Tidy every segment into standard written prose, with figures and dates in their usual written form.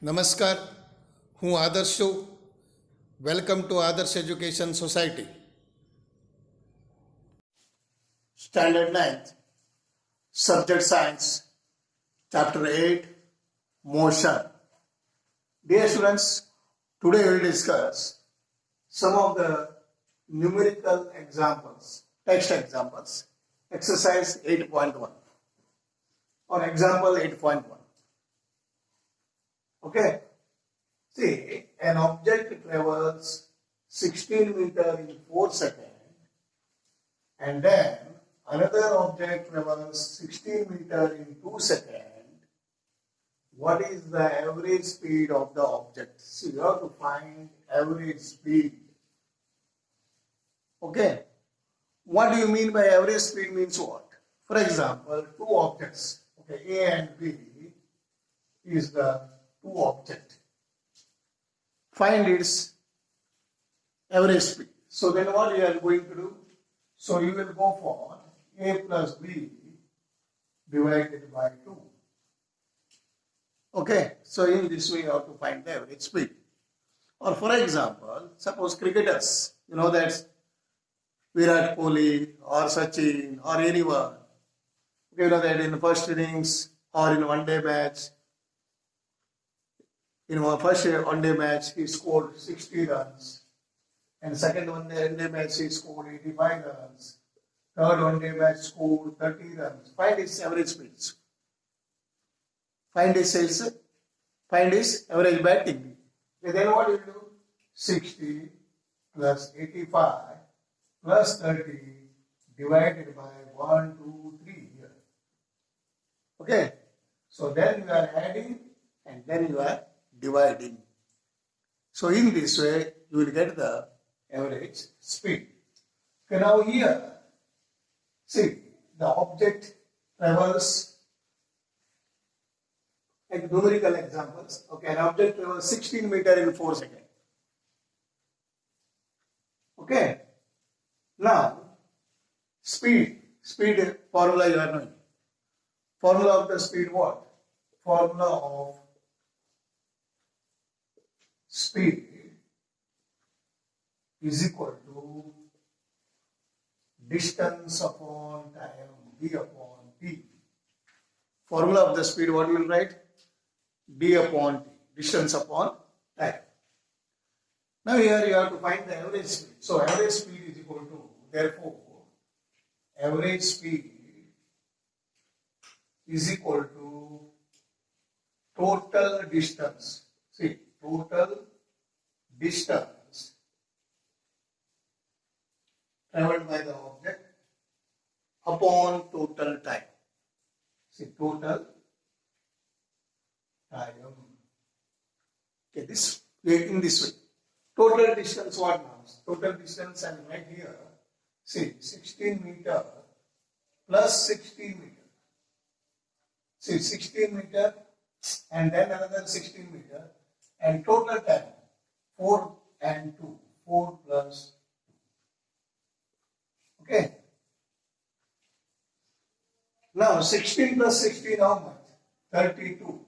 નમસ્કાર, હું આદર્શ છું. વેલકમ ટુ આદર્શ education society. Standard 9th, Subject Science, Chapter 8, Motion. Dear students, today we will discuss some of the numerical examples, text examples, exercise 8.1 or example 8.1. Okay, see, an object travels 16 meters in 4 seconds and then another object travels 16 meters in 2 seconds. What is the average speed of the object? So you have to find average speed. Okay, what do you mean by average speed means what? For example, two objects, okay, A and B is the two object. Find its average speed. So then what you are going to do? So you will go for A plus B divided by 2. Okay, so in this way you have to find the average speed. Or for example, suppose cricketers, you know that Virat Kohli or Sachin or anyone, you know that in the first innings or in one day match, in our first one-day match, he scored 60 runs. And second one-day match, he scored 85 runs. Third one-day match, scored 30 runs. Find his average speeds. Find his sales. Find his average batting. Okay, then what you do? 60 plus 85 plus 30 divided by 1, 2, 3 here. Okay. So then you are adding and then you are dividing. So in this way, you will get the average speed. Okay, now here, see, the object travels, like numerical examples. Okay, an object travels 16 meters in 4 seconds. Okay, now, speed formula you are knowing. Formula of the speed what? Formula of speed is equal to distance upon time, d upon t. Formula of the speed, what you will write? D upon t, distance upon time. Now here you have to find the average speed. So average speed is equal to, therefore, average speed is equal to total distance. See, total distance traveled by the object upon total time. See, total time. Okay, this way, in this way. Total distance what now? Total distance I will write here. See, 16 meter plus 16 meter. See, 16 meter and then another 16 meter. And total time, 4 and 2, 4 plus 2. Okay. Now 16 plus 16 how much? 32.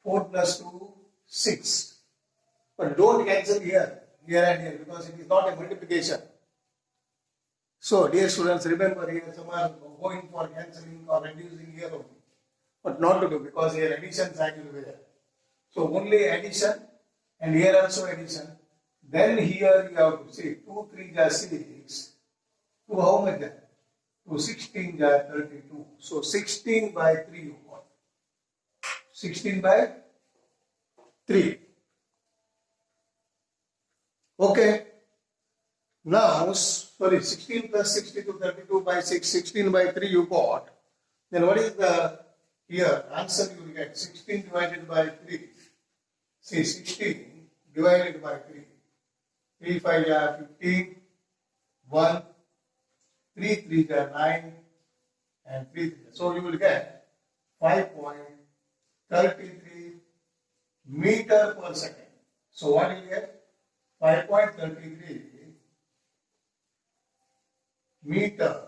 4 plus 2, 6. But don't cancel here and here because it is not a multiplication. So dear students, remember here some are going for cancelling or reducing here only. But not to do because here addition sign will be there. So only addition and here also addition. Then here you have to see 2, 3 are 6. 2 how much then? 2, 16 are 32. So 16 by 3 you got. 16 by 3. Okay. Now, sorry, 16 plus 62, 32 by 6, 16 by 3 you got. Then what is the here answer you will get? 16 divided by 3. See, 16 divided by 3. 3 5 are 15, 1, 3 3 are 9, and 3 3. So you will get 5.33 meter per second. So what you get? 5.33 meter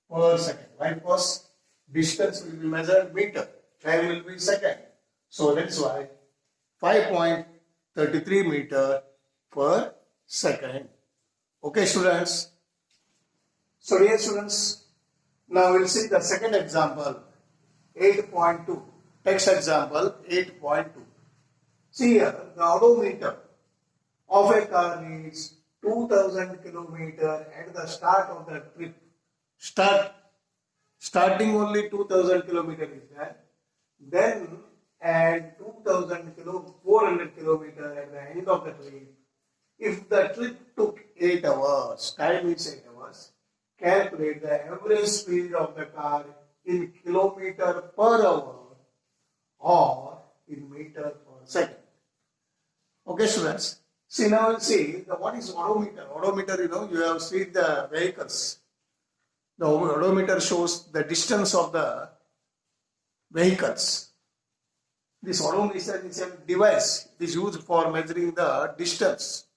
per second. Why? Because distance will be measured meter, time will be second. So that's why 5.33 meter per second. Okay, students. So dear students, now we'll see the second example, 8.2. Text example 8.2. See here, the odometer of a car reads 2000 kilometer at the start of the trip. Starting only 2000 kilometer is there. Then add 400 kilometer at the end of the trip. If the trip took 8 hours, time is 8 hours, calculate the average speed of the car in kilometer per hour or in meter per second. Okay, students. See, now we'll see what is odometer. Odometer, you have seen the vehicles. The odometer shows the distance of the vehicles. This odometer is a device. It is used for measuring the distance.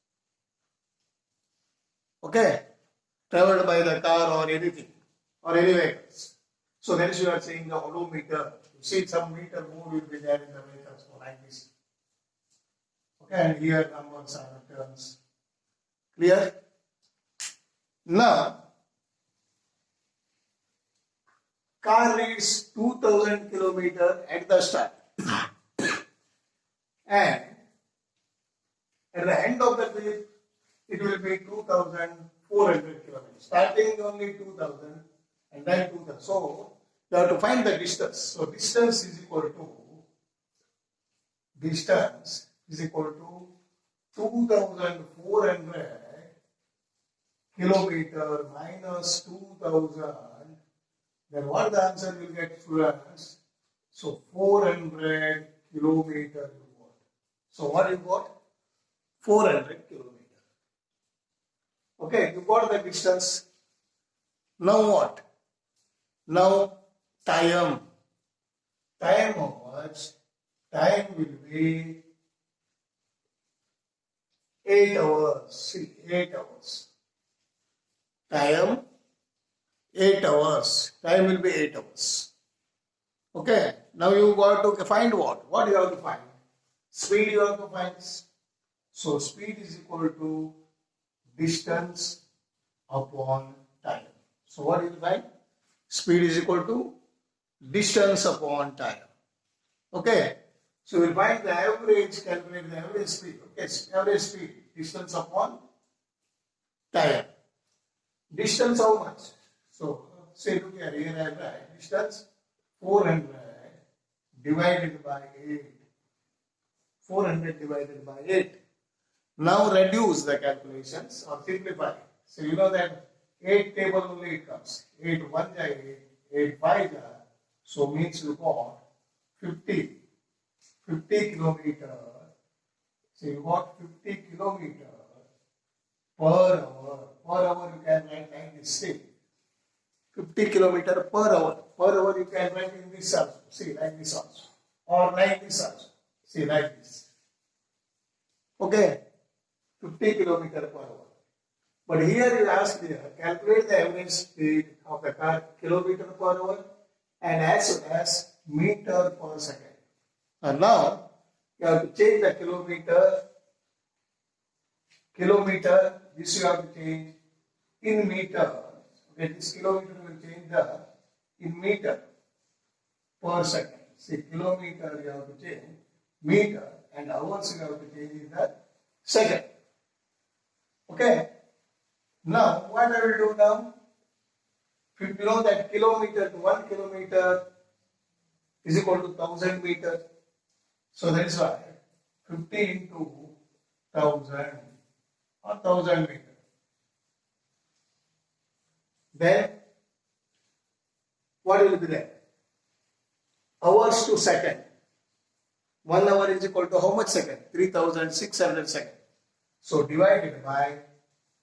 Okay, traveled by the car or anything or any vehicles. So then you are saying the odometer. You see some meter more will be there in the vehicles for like this. Okay, and here numbers are terms. Clear? Now, car reads 2000 kilometer at the start. And at the end of the trip, it will be 2400 kilometers. Starting only 2000 and then 2000. So, you have to find the distance. So, distance is equal to 2400 kilometer minus 2000. Then what the answer will get, students? So 400 kilometer you got. So what you got? 400 kilometer. Okay, you got the distance. Now what? Now time. Time how much? Time will be 8 hours. See, 8 hours. Time 8 hours. Time will be 8 hours. Okay. Now you got to find what? What you have to find? Speed you have to find. So speed is equal to distance upon time. So what you will find? Speed is equal to distance upon time. Okay. So we will find the average, calculate the average speed. Okay. Average speed, distance upon time. Distance how much? So, say look here, I write distance 400 divided by 8. 400 divided by 8. Now reduce the calculations or simplify. So you know that 8 table only it comes. 8 1 ja 8, 8 5 ja. So means you got 50 kilometer. So you got 50 kilometer per hour. Per hour you can write like this. See, 50 kilometer per hour. Per hour you can write in this also. See, like this also. Or like this also. See, like this. Okay. 50 kilometer per hour. But here you ask here, calculate the average speed of the car kilometer per hour and as well as meter per second. And now you have to change the kilometer, this you have to change in meter. Okay, this kilometer will change in meter per second. See, kilometer you have to change meter and hours you have to change in the second. Okay. Now, what I will do now? If you know that kilometer to 1 kilometer is equal to 1000 meters. So that is why 50 into 1000 or 1000 meters. Then, what will be there? Hours to second. 1 hour is equal to how much second? 3600 seconds. So divided by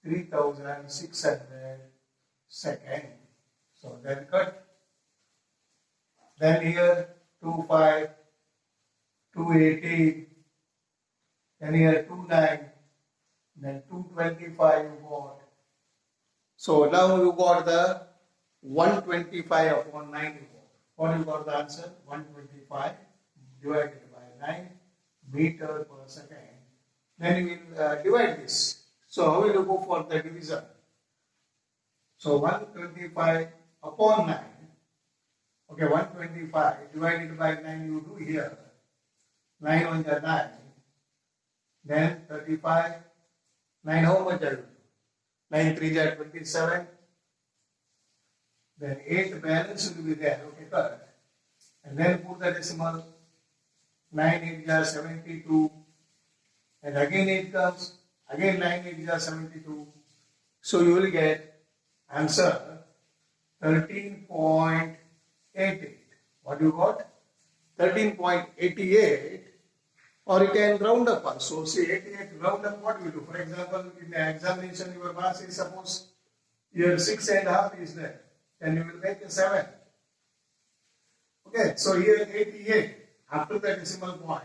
3600 seconds. So then cut. Then here 25, 280, then here 29, then 225 you got. So now you got the 125 upon 9 you got. What you got the answer? 125 divided by meter per second. Then we will divide this. So how will you go for the division? So 125 upon 9. Okay, 125 divided by 9 you do here. 9 on the 9. Then 35. 9 how much I will do? 9 3 are 27. Then 8 balance will be there. Okay, correct. And then put the decimal. 9 8 are 72. And again 8 comes. Again 9 8 are 72. So you will get answer 13.88. What you got? 13.88. Or you can round up also. See 88 round up what you do. For example, in the examination your marks is suppose your 6.5 is there. Then you will make a 7. Okay, so here 88. After the decimal point,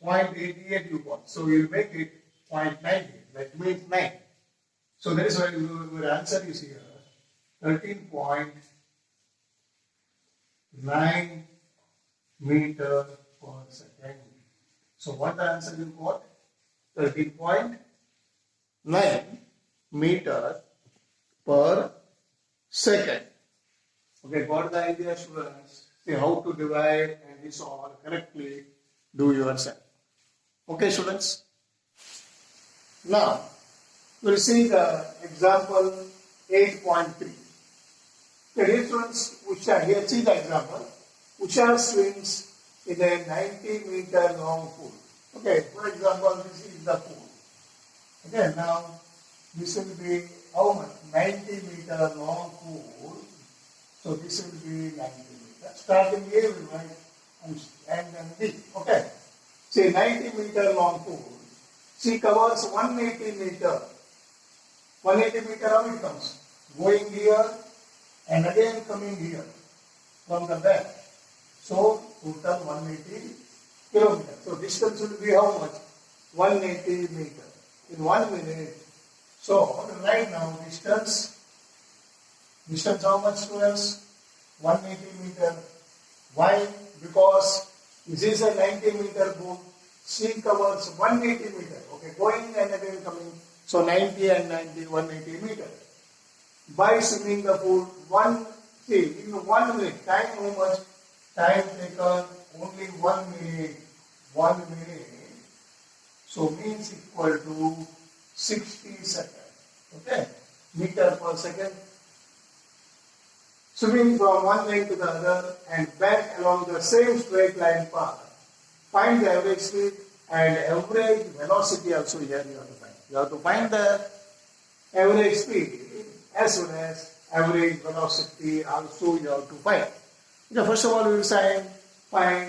0.88 you got. So you will make it 0.90. That means 9. So that is why your answer is here 13.9 meter per second. So what the answer you got? 13.9 meter per second. Okay, got the idea, students? See how to divide and this all correctly do yourself. Okay, students? Now, we'll see the example 8.3. Okay, here students, Usha, here see the example. Usha swims in a 90-meter long pool. Okay, for example, this is the pool. Okay, now this will be how much? 90-meter long pool. So this will be 90 meters. Starting A will write and then B. Okay. Say 90-meter long pool. She covers 180 meter. 180 meter how it comes? Going here and again coming here from the back. So total 180 kilometers. So distance will be how much? 180 meter. In 1 minute. So right now distance how much, students? 180 meter. Why? Because this is a 90 meter pool. She covers 180 meter. Okay, going and again coming. So 90 and 90, 180 meter. By swimming the pool, in 1 minute, time how much? Time taken only 1 minute. 1 minute. So means equal to 60 seconds. Okay, meter per second. Swimming from one lane to the other and back along the same straight line path. Find the average speed and average velocity also here you have to find. You have to find the average speed as well as average velocity also you have to find. Okay, first of all we will find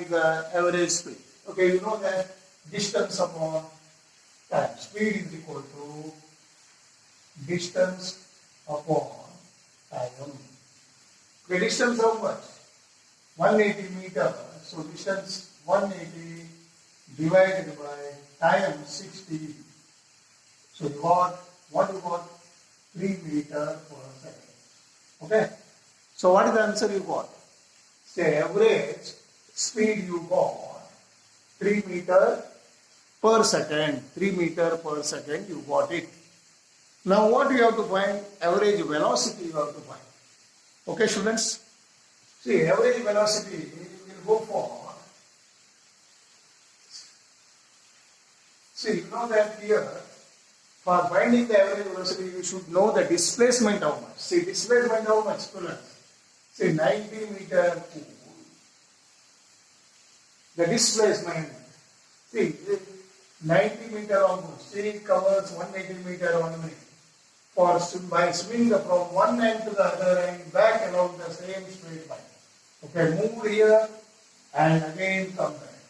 the average speed. Okay, you know that distance upon time. Speed is equal to distance upon time. The distance how much? 180 meter. So distance 180 divided by time 60. So you got what you got? 3 meter per second. Okay. So what is the answer you got? Say average speed you got 3 meter per second. 3 meter per second you got it. Now what you have to find? Average velocity you have to find. Okay, students? See, average velocity will go for. See, you know that here, for finding the average velocity, you should know the displacement how much. See, displacement how much, students? See, 90 meter pool. The displacement, see, 90 meter long pool. See, it covers 180 meter on a minute. By swimming from one end to the other and back along the same straight line. Okay, move here and again come back.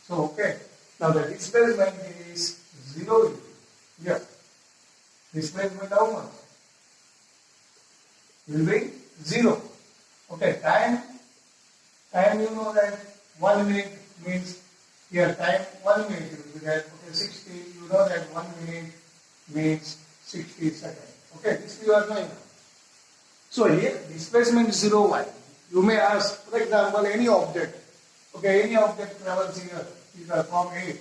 So, okay, now the displacement is 0 here. Displacement how much? Will be 0. Okay, time you know that 1 minute means here time 1 minute will be that. Okay, 60, you know that 1 minute means 60 seconds. Okay, this you are knowing. So here displacement is 0 y. You may ask, for example, any object. Okay, any object travels here from A.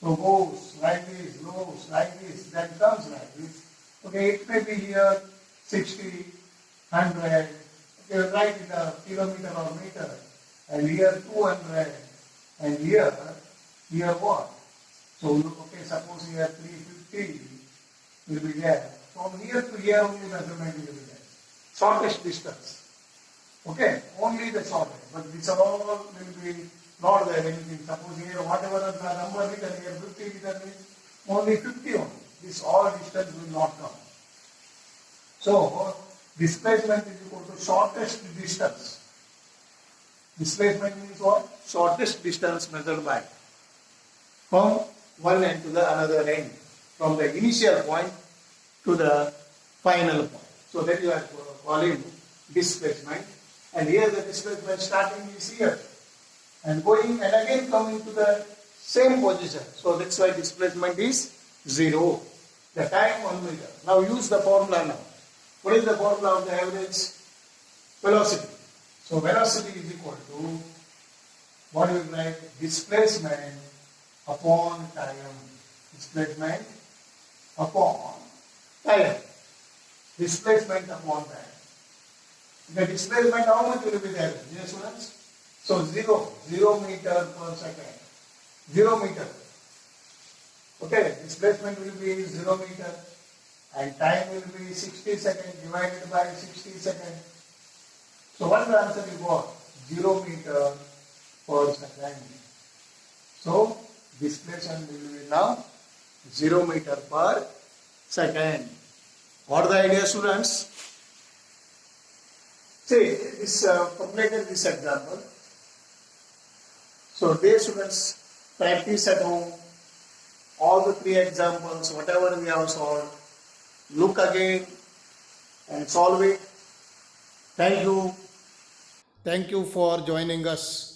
So goes like this, goes like this, then comes like this. Okay, it may be here 60, 100. Okay, write in a kilometer or meter. And here 200. And here what? So okay, suppose here 350 will be there. From here to here only measurement will be there. Shortest distance. Okay, only the shortest. But this all will be not there anything. Suppose here whatever the number written here 50 written means only 50 only. This all distance will not come. So displacement is equal to shortest distance. Displacement means what? Shortest distance measured by from one end to the another end, from the initial point to the final point. So that you are calling displacement. And here the displacement starting is here and going and again coming to the same position. So that's why displacement is 0. The time 1 meter. Now use the formula now. What is the formula of the average velocity? So velocity is equal to what we write? Displacement upon time. Displacement upon time. Displacement upon time. The displacement, how much will be there? Dear students? So 0 meter per second. 0 meter. Okay, displacement will be 0 meter and time will be 60 seconds divided by 60 seconds. So what is the answer you got? 0 meter per second. So displacement will be now 0 meter per second. What are the idea, students? See, this completed this example. So dear students, practice at home. All the 3 examples, whatever we have solved, look again and solve it. Thank you. Thank you for joining us.